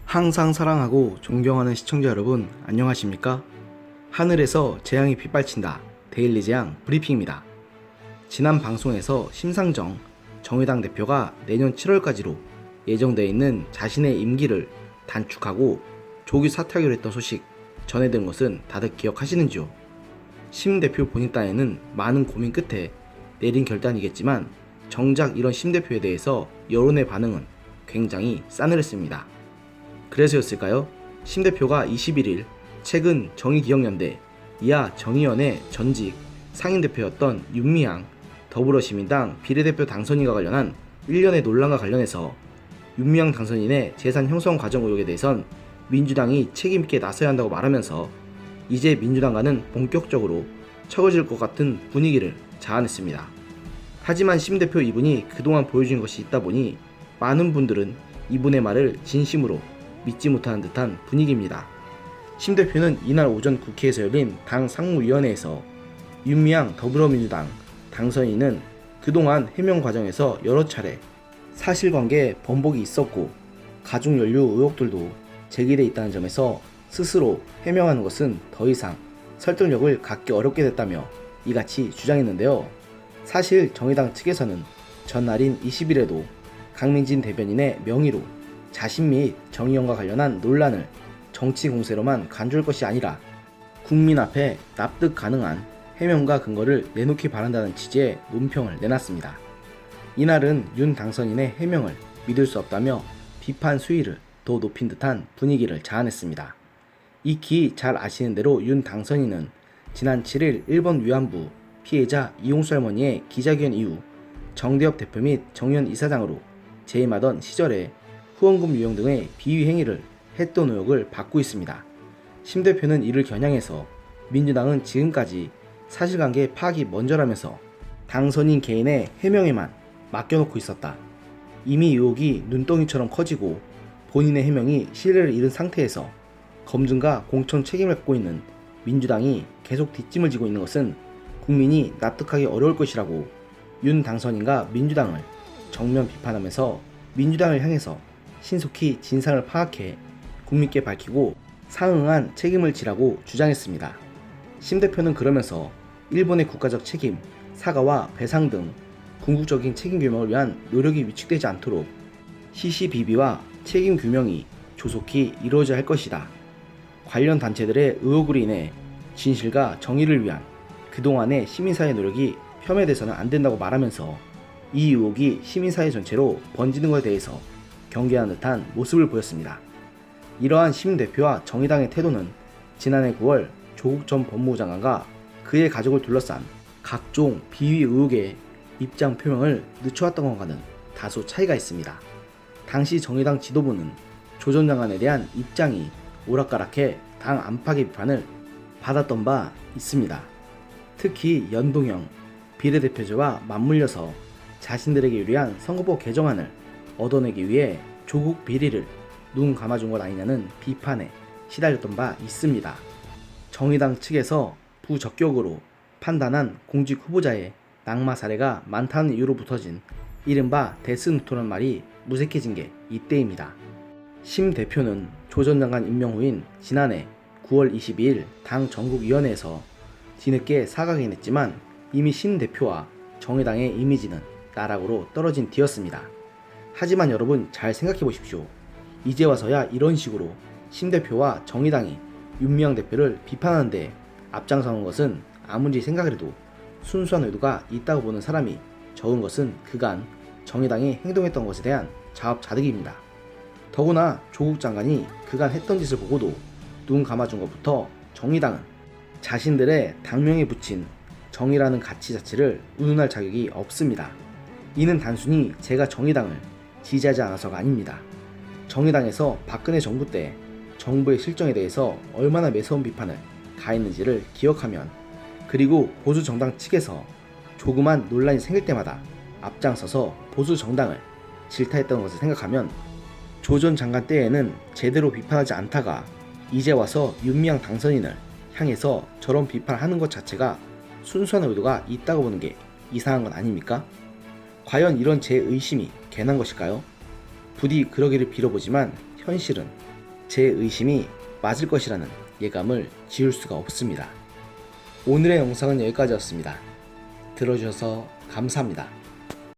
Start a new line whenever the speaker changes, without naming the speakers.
항상 사랑하고 존경하는 시청자 여러분, 안녕하십니까? 하늘에서 재앙이 빗발친다. 데일리 재앙 브리핑입니다. 지난 방송에서 심상정 정의당 대표가 내년 7월까지로 예정되어 있는 자신의 임기를 단축하고 조기 사퇴하기로 했던 소식 전해드린 것은 다들 기억하시는지요? 심 대표 본인 딴에는 많은 고민 끝에 내린 결단이겠지만 정작 이런 심 대표에 대해서 여론의 반응은 굉장히 싸늘했습니다. 그래서였을까요? 심 대표가 21일 최근 정의기억연대 이하 정의연의 전직 상임대표였던 윤미향 더불어시민당 비례대표 당선인과 관련한 일련의 논란과 관련해서 윤미향 당선인의 재산 형성 과정 의혹에 대해선 민주당이 책임있게 나서야 한다고 말하면서 이제 민주당과는 본격적으로 처거질 것 같은 분위기를 자아냈습니다. 하지만 심 대표 이분이 그동안 보여준 것이 있다 보니 많은 분들은 이분의 말을 진심으로 믿지 못하는 듯한 분위기입니다. 심 대표는 이날 오전 국회에서 열린 당 상무위원회에서 윤미향 더불어민주당 당선인은 그동안 해명 과정에서 여러 차례 사실관계 번복이 있었고 가족연루 의혹들도 제기돼 있다는 점에서 스스로 해명하는 것은 더 이상 설득력을 갖기 어렵게 됐다며 이같이 주장했는데요. 사실 정의당 측에서는 전날인 20일에도 강민진 대변인의 명의로 자신 및 정의연과 관련한 논란을 정치 공세로만 간주할 것이 아니라 국민 앞에 납득 가능한 해명과 근거를 내놓기 바란다는 취지의 논평을 내놨습니다. 이날은 윤 당선인의 해명을 믿을 수 없다며 비판 수위를 더 높인 듯한 분위기를 자아냈습니다. 익히 잘 아시는 대로 윤 당선인은 지난 7일 일본 위안부 피해자 이용수 할머니의 기자회견 이후 정대협 대표 및 정의연 이사장으로 재임하던 시절에 후원금 유용 등의 비위 행위를 했던 의혹을 받고 있습니다. 심 대표는 이를 겨냥해서 민주당은 지금까지 사실관계 파악이 먼저라면서 당선인 개인의 해명에만 맡겨놓고 있었다. 이미 의혹이 눈덩이처럼 커지고 본인의 해명이 신뢰를 잃은 상태에서 검증과 공천 책임을 갖고 있는 민주당이 계속 뒷짐을 지고 있는 것은 국민이 납득하기 어려울 것이라고 윤 당선인과 민주당을 정면 비판하면서 민주당을 향해서 신속히 진상을 파악해 국민께 밝히고 상응한 책임을 지라고 주장했습니다. 심 대표는 그러면서 일본의 국가적 책임, 사과와 배상 등 궁극적인 책임 규명을 위한 노력이 위축되지 않도록 시시비비와 책임 규명이 조속히 이루어져야 할 것이다. 관련 단체들의 의혹으로 인해 진실과 정의를 위한 그동안의 시민사회 노력이 폄훼돼서는 안 된다고 말하면서 이 의혹이 시민사회 전체로 번지는 것에 대해서 경계하는 듯한 모습을 보였습니다. 이러한 심 대표와 정의당의 태도는 지난해 9월 조국 전 법무부 장관과 그의 가족을 둘러싼 각종 비위 의혹의 입장 표명을 늦춰왔던 것과는 다소 차이가 있습니다. 당시 정의당 지도부는 조 전 장관에 대한 입장이 오락가락해 당 안팎의 비판을 받았던 바 있습니다. 특히 연동형 비례대표제와 맞물려서 자신들에게 유리한 선거법 개정안을 얻어내기 위해 조국 비리를 눈 감아준 것 아니냐는 비판에 시달렸던 바 있습니다. 정의당 측에서 부적격으로 판단한 공직 후보자의 낙마 사례가 많다는 이유로 붙어진 이른바 데스노트라는 말이 무색해진 게 이때입니다. 심 대표는 조 전 장관 임명 후인 지난해 9월 22일 당 전국위원회에서 뒤늦게 사과하긴 했지만 이미 심 대표와 정의당의 이미지는 나락으로 떨어진 뒤였습니다. 하지만 여러분 잘 생각해 보십시오. 이제 와서야 이런 식으로 심 대표와 정의당이 윤미향 대표를 비판하는데 앞장서는 것은 아무리 생각을 해도 순수한 의도가 있다고 보는 사람이 적은 것은 그간 정의당이 행동했던 것에 대한 자업자득입니다. 더구나 조국 장관이 그간 했던 짓을 보고도 눈 감아준 것부터 정의당은 자신들의 당명에 붙인 정의라는 가치 자체를 운운할 자격이 없습니다. 이는 단순히 제가 정의당을 지지하지 않아서가 아닙니다. 정의당에서 박근혜 정부 때 정부의 실정에 대해서 얼마나 매서운 비판을 가했는지를 기억하면, 그리고 보수 정당 측에서 조그만 논란이 생길 때마다 앞장서서 보수 정당을 질타했던 것을 생각하면 조 전 장관 때에는 제대로 비판하지 않다가 이제 와서 윤미향 당선인을 향해서 저런 비판하는 것 자체가 순수한 의도가 있다고 보는 게 이상한 건 아닙니까? 과연 이런 제 의심이 괜한 것일까요? 부디 그러기를 빌어보지만 현실은 제 의심이 맞을 것이라는 예감을 지울 수가 없습니다. 오늘의 영상은 여기까지였습니다. 들어주셔서 감사합니다.